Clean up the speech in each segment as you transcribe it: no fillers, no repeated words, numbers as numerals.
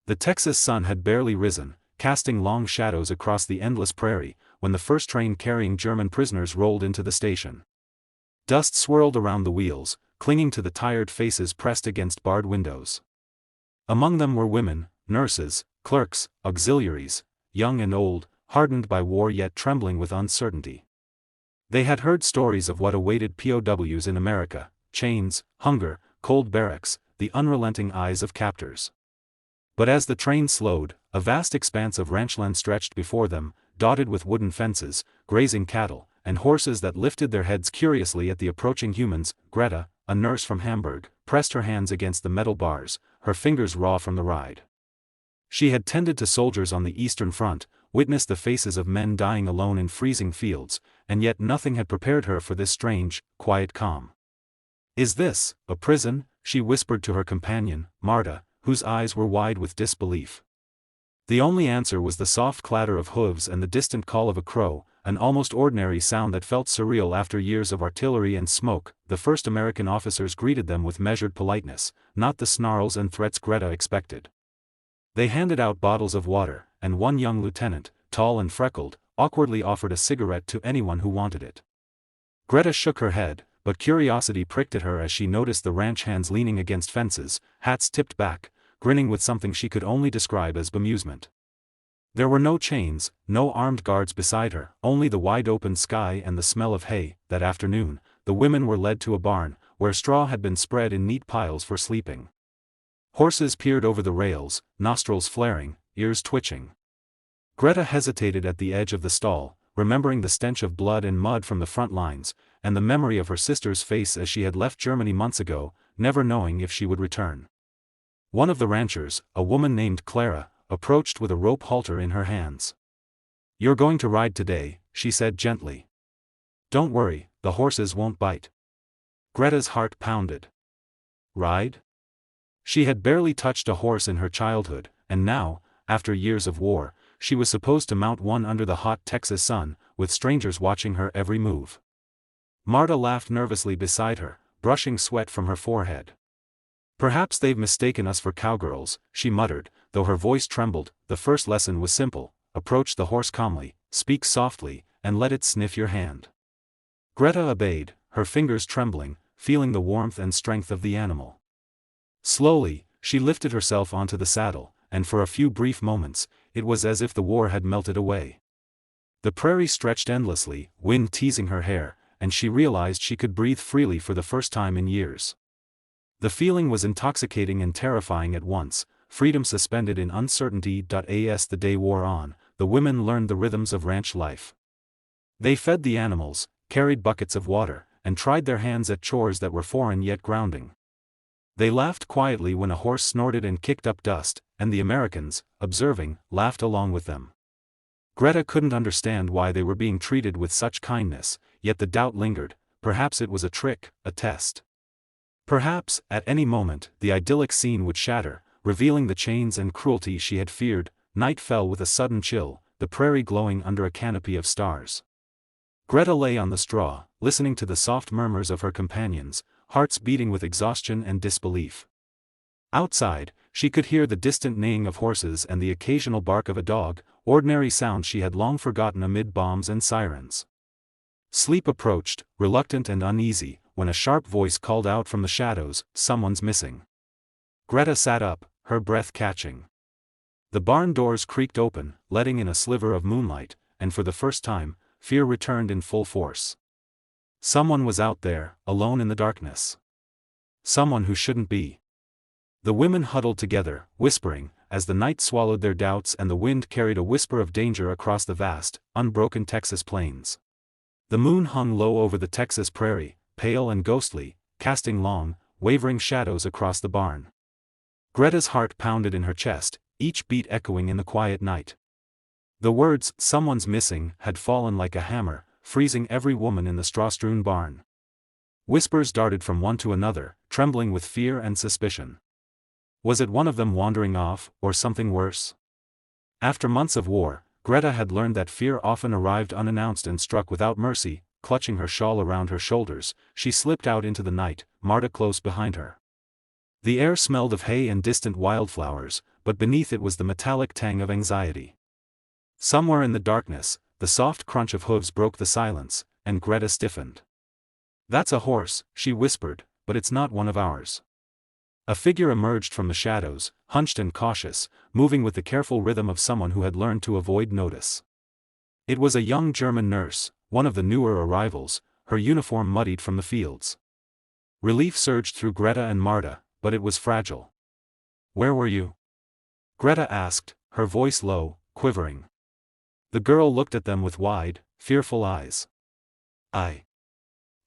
The Texas sun had barely risen, casting long shadows across the endless prairie, when the first train carrying German prisoners rolled into the station. Dust swirled around the wheels, clinging to the tired faces pressed against barred windows. Among them were women, nurses, clerks, auxiliaries, young and old, hardened by war yet trembling with uncertainty. They had heard stories of what awaited POWs in America: chains, hunger, cold barracks, the unrelenting eyes of captors. But as the train slowed, a vast expanse of ranchland stretched before them, dotted with wooden fences, grazing cattle, and horses that lifted their heads curiously at the approaching humans. Greta, a nurse from Hamburg, pressed her hands against the metal bars, her fingers raw from the ride. She had tended to soldiers on the Eastern Front, witnessed the faces of men dying alone in freezing fields, and yet nothing had prepared her for this strange, quiet calm. "Is this a prison?" she whispered to her companion, Marta, whose eyes were wide with disbelief. The only answer was the soft clatter of hooves and the distant call of a crow, an almost ordinary sound that felt surreal after years of artillery and smoke. The first American officers greeted them with measured politeness, not the snarls and threats Greta expected. They handed out bottles of water, and one young lieutenant, tall and freckled, awkwardly offered a cigarette to anyone who wanted it. Greta shook her head, but curiosity pricked at her as she noticed the ranch hands leaning against fences, hats tipped back, grinning with something she could only describe as bemusement. There were no chains, no armed guards beside her, only the wide-open sky and the smell of hay. That afternoon, the women were led to a barn, where straw had been spread in neat piles for sleeping. Horses peered over the rails, nostrils flaring, ears twitching. Greta hesitated at the edge of the stall, remembering the stench of blood and mud from the front lines, and the memory of her sister's face as she had left Germany months ago, never knowing if she would return. One of the ranchers, a woman named Clara, approached with a rope halter in her hands. "You're going to ride today," she said gently. "Don't worry, the horses won't bite." Greta's heart pounded. Ride? She had barely touched a horse in her childhood, and now, after years of war, she was supposed to mount one under the hot Texas sun, with strangers watching her every move. Marta laughed nervously beside her, brushing sweat from her forehead. "Perhaps they've mistaken us for cowgirls," she muttered, though her voice trembled. "The first lesson was simple: approach the horse calmly, speak softly, and let it sniff your hand." Greta obeyed, her fingers trembling, feeling the warmth and strength of the animal. Slowly, she lifted herself onto the saddle, and for a few brief moments, it was as if the war had melted away. The prairie stretched endlessly, wind teasing her hair, and she realized she could breathe freely for the first time in years. The feeling was intoxicating and terrifying at once, freedom suspended in uncertainty. As the day wore on, the women learned the rhythms of ranch life. They fed the animals, carried buckets of water, and tried their hands at chores that were foreign yet grounding. They laughed quietly when a horse snorted and kicked up dust, and the Americans, observing, laughed along with them. Greta couldn't understand why they were being treated with such kindness, yet the doubt lingered: perhaps it was a trick, a test. Perhaps, at any moment, the idyllic scene would shatter, revealing the chains and cruelty she had feared. Night fell with a sudden chill, the prairie glowing under a canopy of stars. Greta lay on the straw, listening to the soft murmurs of her companions, hearts beating with exhaustion and disbelief. Outside, she could hear the distant neighing of horses and the occasional bark of a dog, ordinary sounds she had long forgotten amid bombs and sirens. Sleep approached, reluctant and uneasy, when a sharp voice called out from the shadows, "Someone's missing." Greta sat up, her breath catching. The barn doors creaked open, letting in a sliver of moonlight, and for the first time, fear returned in full force. Someone was out there, alone in the darkness. Someone who shouldn't be. The women huddled together, whispering, as the night swallowed their doubts and the wind carried a whisper of danger across the vast, unbroken Texas plains. The moon hung low over the Texas prairie, pale and ghostly, casting long, wavering shadows across the barn. Greta's heart pounded in her chest, each beat echoing in the quiet night. The words, "someone's missing," had fallen like a hammer, freezing every woman in the straw-strewn barn. Whispers darted from one to another, trembling with fear and suspicion. Was it one of them wandering off, or something worse? After months of war, Greta had learned that fear often arrived unannounced and struck without mercy. Clutching her shawl around her shoulders, she slipped out into the night, Marta close behind her. The air smelled of hay and distant wildflowers, but beneath it was the metallic tang of anxiety. Somewhere in the darkness, the soft crunch of hooves broke the silence, and Greta stiffened. "That's a horse," she whispered, "but it's not one of ours." A figure emerged from the shadows, hunched and cautious, moving with the careful rhythm of someone who had learned to avoid notice. It was a young German nurse, one of the newer arrivals, her uniform muddied from the fields. Relief surged through Greta and Marta, but it was fragile. "Where were you?" Greta asked, her voice low, quivering. The girl looked at them with wide, fearful eyes. I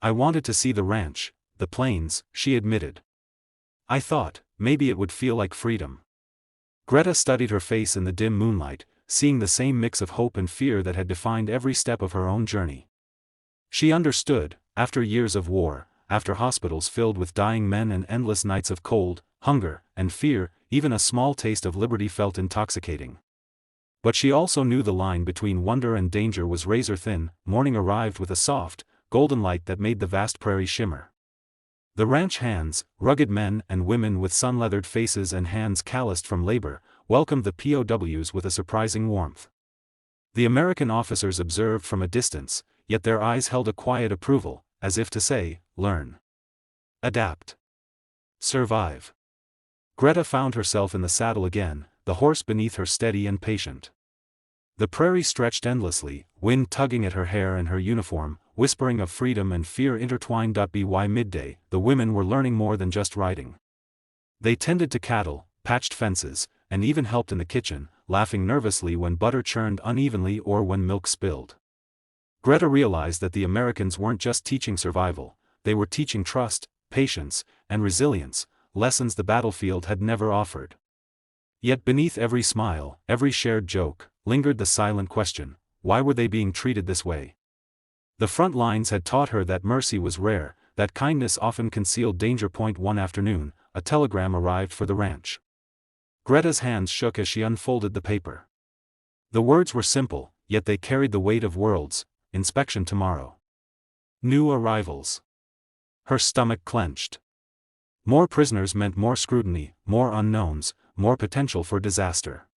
wanted to see the ranch, the plains," she admitted. "I thought, maybe it would feel like freedom." Greta studied her face in the dim moonlight, seeing the same mix of hope and fear that had defined every step of her own journey. She understood, after years of war, after hospitals filled with dying men and endless nights of cold, hunger, and fear, even a small taste of liberty felt intoxicating. But she also knew the line between wonder and danger was razor thin. Morning arrived with a soft, golden light that made the vast prairie shimmer. The ranch hands, rugged men and women with sun-leathered faces and hands calloused from labor, welcomed the POWs with a surprising warmth. The American officers observed from a distance, yet their eyes held a quiet approval, as if to say, "Learn. Adapt. Survive." Greta found herself in the saddle again, the horse beneath her steady and patient. The prairie stretched endlessly, wind tugging at her hair and her uniform, whispering of freedom and fear intertwined. By midday, the women were learning more than just riding. They tended to cattle, patched fences, and even helped in the kitchen, laughing nervously when butter churned unevenly or when milk spilled. Greta realized that the Americans weren't just teaching survival, they were teaching trust, patience, and resilience, lessons the battlefield had never offered. Yet beneath every smile, every shared joke, lingered the silent question: why were they being treated this way? The front lines had taught her that mercy was rare, that kindness often concealed danger. One afternoon, a telegram arrived for the ranch. Greta's hands shook as she unfolded the paper. The words were simple, yet they carried the weight of worlds: inspection tomorrow. New arrivals. Her stomach clenched. More prisoners meant more scrutiny, more unknowns, more potential for disaster.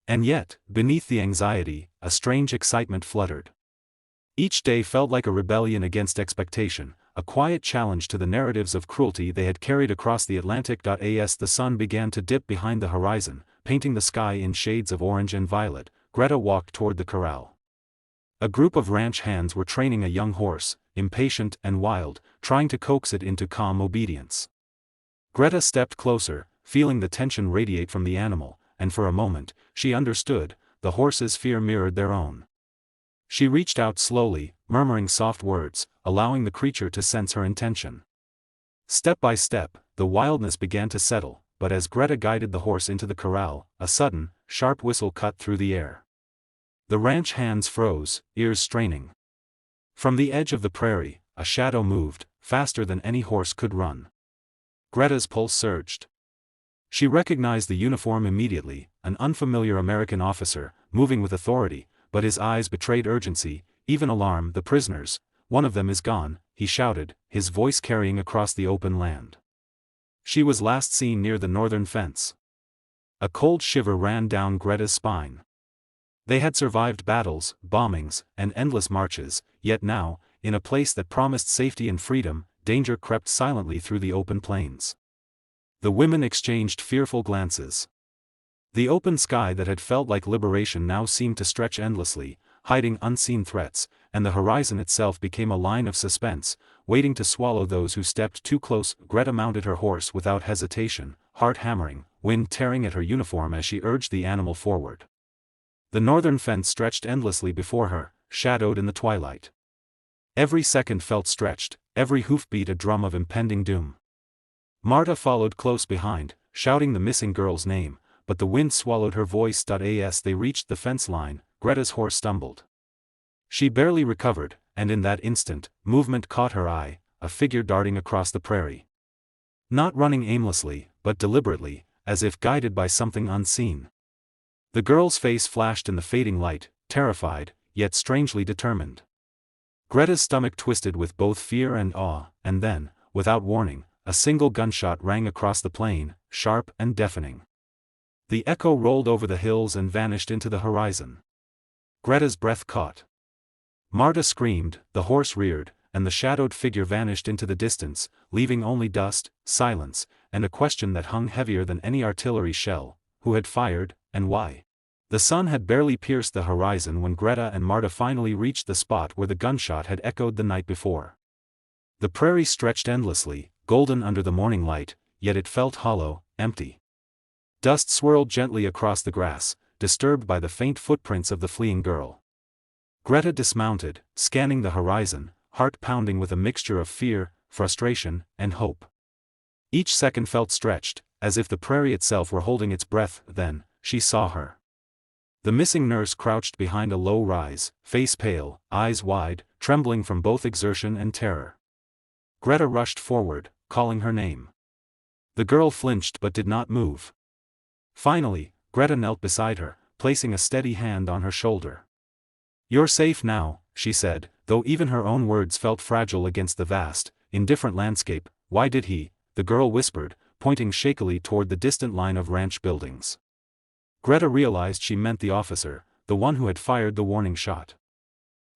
And yet, beneath the anxiety, a strange excitement fluttered. Each day felt like a rebellion against expectation, a quiet challenge to the narratives of cruelty they had carried across the Atlantic. As the sun began to dip behind the horizon, painting the sky in shades of orange and violet, Greta walked toward the corral. A group of ranch hands were training a young horse, impatient and wild, trying to coax it into calm obedience. Greta stepped closer, feeling the tension radiate from the animal, and for a moment, she understood, the horse's fear mirrored their own. She reached out slowly, murmuring soft words, allowing the creature to sense her intention. Step by step, the wildness began to settle, but as Greta guided the horse into the corral, a sudden, sharp whistle cut through the air. The ranch hands froze, ears straining. From the edge of the prairie, a shadow moved, faster than any horse could run. Greta's pulse surged. She recognized the uniform immediately, an unfamiliar American officer, moving with authority, but his eyes betrayed urgency, even alarm. "The prisoners, one of them is gone," he shouted, his voice carrying across the open land. "She was last seen near the northern fence." A cold shiver ran down Greta's spine. They had survived battles, bombings, and endless marches, yet now, in a place that promised safety and freedom, danger crept silently through the open plains. The women exchanged fearful glances. The open sky that had felt like liberation now seemed to stretch endlessly, hiding unseen threats, and the horizon itself became a line of suspense, waiting to swallow those who stepped too close. Greta mounted her horse without hesitation, heart hammering, wind tearing at her uniform as she urged the animal forward. The northern fence stretched endlessly before her, shadowed in the twilight. Every second felt stretched, every hoofbeat a drum of impending doom. Marta followed close behind, shouting the missing girl's name, but the wind swallowed her voice. As they reached the fence line, Greta's horse stumbled. She barely recovered, and in that instant, movement caught her eye, a figure darting across the prairie. Not running aimlessly, but deliberately, as if guided by something unseen. The girl's face flashed in the fading light, terrified, yet strangely determined. Greta's stomach twisted with both fear and awe, and then, without warning, a single gunshot rang across the plain, sharp and deafening. The echo rolled over the hills and vanished into the horizon. Greta's breath caught. Marta screamed, the horse reared, and the shadowed figure vanished into the distance, leaving only dust, silence, and a question that hung heavier than any artillery shell: who had fired, and why? The sun had barely pierced the horizon when Greta and Marta finally reached the spot where the gunshot had echoed the night before. The prairie stretched endlessly, golden under the morning light, yet it felt hollow, empty. Dust swirled gently across the grass, disturbed by the faint footprints of the fleeing girl. Greta dismounted, scanning the horizon, heart pounding with a mixture of fear, frustration, and hope. Each second felt stretched, as if the prairie itself were holding its breath. Then she saw her. The missing nurse crouched behind a low rise, face pale, eyes wide, trembling from both exertion and terror. Greta rushed forward, calling her name. The girl flinched but did not move. Finally, Greta knelt beside her, placing a steady hand on her shoulder. "You're safe now," she said, though even her own words felt fragile against the vast, indifferent landscape. "Why did he?" the girl whispered, pointing shakily toward the distant line of ranch buildings. Greta realized she meant the officer, the one who had fired the warning shot.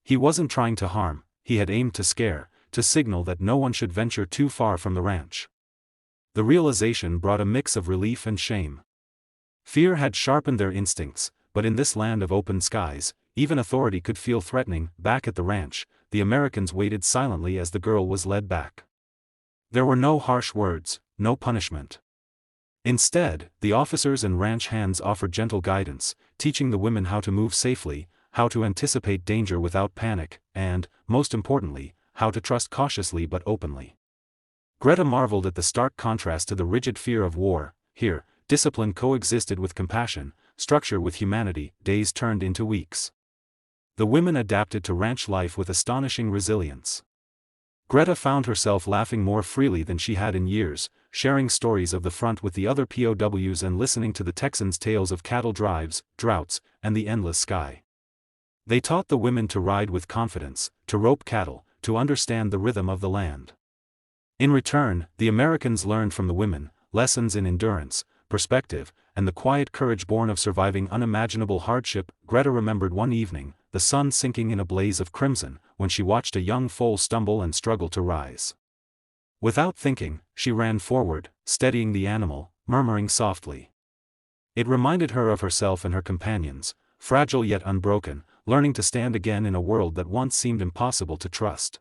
He wasn't trying to harm, he had aimed to scare, to signal that no one should venture too far from the ranch. The realization brought a mix of relief and shame. Fear had sharpened their instincts, but in this land of open skies, even authority could feel threatening. Back at the ranch, the Americans waited silently as the girl was led back. There were no harsh words, no punishment. Instead, the officers and ranch hands offered gentle guidance, teaching the women how to move safely, how to anticipate danger without panic, and, most importantly, how to trust cautiously but openly. Greta marveled at the stark contrast to the rigid fear of war. Here, discipline coexisted with compassion, structure with humanity. Days turned into weeks. The women adapted to ranch life with astonishing resilience. Greta found herself laughing more freely than she had in years, sharing stories of the front with the other POWs and listening to the Texans' tales of cattle drives, droughts, and the endless sky. They taught the women to ride with confidence, to rope cattle, to understand the rhythm of the land. In return, the Americans learned from the women lessons in endurance, perspective, and the quiet courage born of surviving unimaginable hardship. Greta remembered one evening, the sun sinking in a blaze of crimson, when she watched a young foal stumble and struggle to rise. Without thinking, she ran forward, steadying the animal, murmuring softly. It reminded her of herself and her companions, fragile yet unbroken, learning to stand again in a world that once seemed impossible to trust.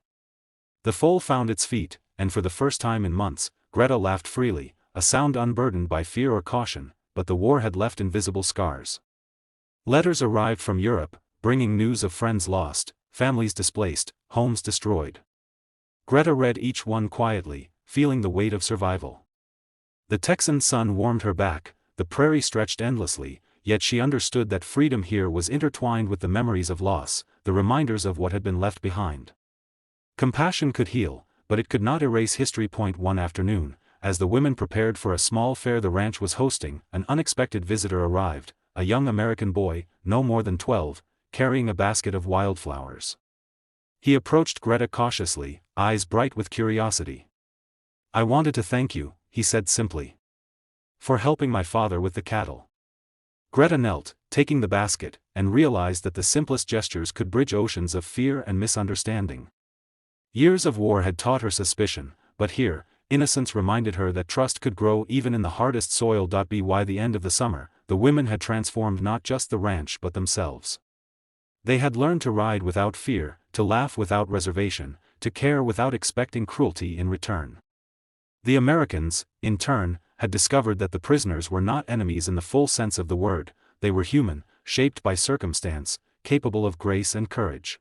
The foal found its feet, and for the first time in months, Greta laughed freely, a sound unburdened by fear or caution, but the war had left invisible scars. Letters arrived from Europe, bringing news of friends lost, families displaced, homes destroyed. Greta read each one quietly, feeling the weight of survival. The Texan sun warmed her back, the prairie stretched endlessly, yet she understood that freedom here was intertwined with the memories of loss, the reminders of what had been left behind. Compassion could heal, but it could not erase history. One afternoon, as the women prepared for a small fair the ranch was hosting, an unexpected visitor arrived, a young American boy, no more than 12, carrying a basket of wildflowers. He approached Greta cautiously, eyes bright with curiosity. "I wanted to thank you," he said simply, "for helping my father with the cattle." Greta knelt, taking the basket, and realized that the simplest gestures could bridge oceans of fear and misunderstanding. Years of war had taught her suspicion, but here, innocence reminded her that trust could grow even in the hardest soil. By the end of the summer, the women had transformed not just the ranch but themselves. They had learned to ride without fear, to laugh without reservation, to care without expecting cruelty in return. The Americans, in turn, had discovered that the prisoners were not enemies in the full sense of the word. They were human, shaped by circumstance, capable of grace and courage.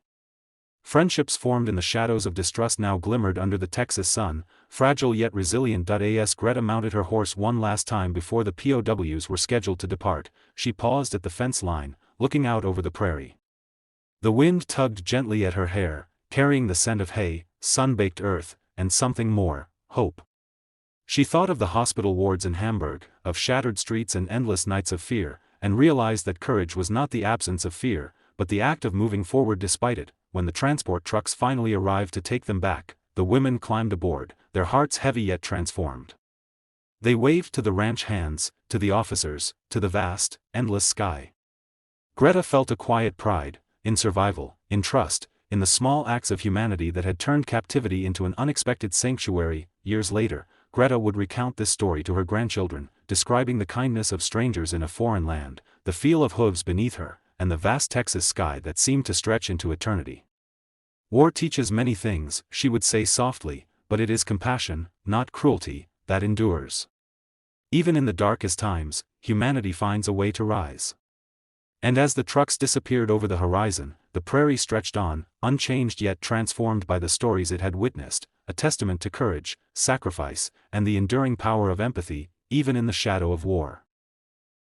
Friendships formed in the shadows of distrust now glimmered under the Texas sun, fragile yet resilient. As Greta mounted her horse one last time before the POWs were scheduled to depart, she paused at the fence line, looking out over the prairie. The wind tugged gently at her hair, carrying the scent of hay, sun-baked earth, and something more, hope. She thought of the hospital wards in Hamburg, of shattered streets and endless nights of fear, and realized that courage was not the absence of fear, but the act of moving forward despite it. When the transport trucks finally arrived to take them back, the women climbed aboard, their hearts heavy yet transformed. They waved to the ranch hands, to the officers, to the vast, endless sky. Greta felt a quiet pride, in survival, in trust, in the small acts of humanity that had turned captivity into an unexpected sanctuary. Years later, Greta would recount this story to her grandchildren, describing the kindness of strangers in a foreign land, the feel of hooves beneath her, and the vast Texas sky that seemed to stretch into eternity. War teaches many things, she would say softly, but it is compassion, not cruelty, that endures. Even in the darkest times, humanity finds a way to rise. And as the trucks disappeared over the horizon, the prairie stretched on, unchanged yet transformed by the stories it had witnessed, a testament to courage, sacrifice, and the enduring power of empathy, even in the shadow of war.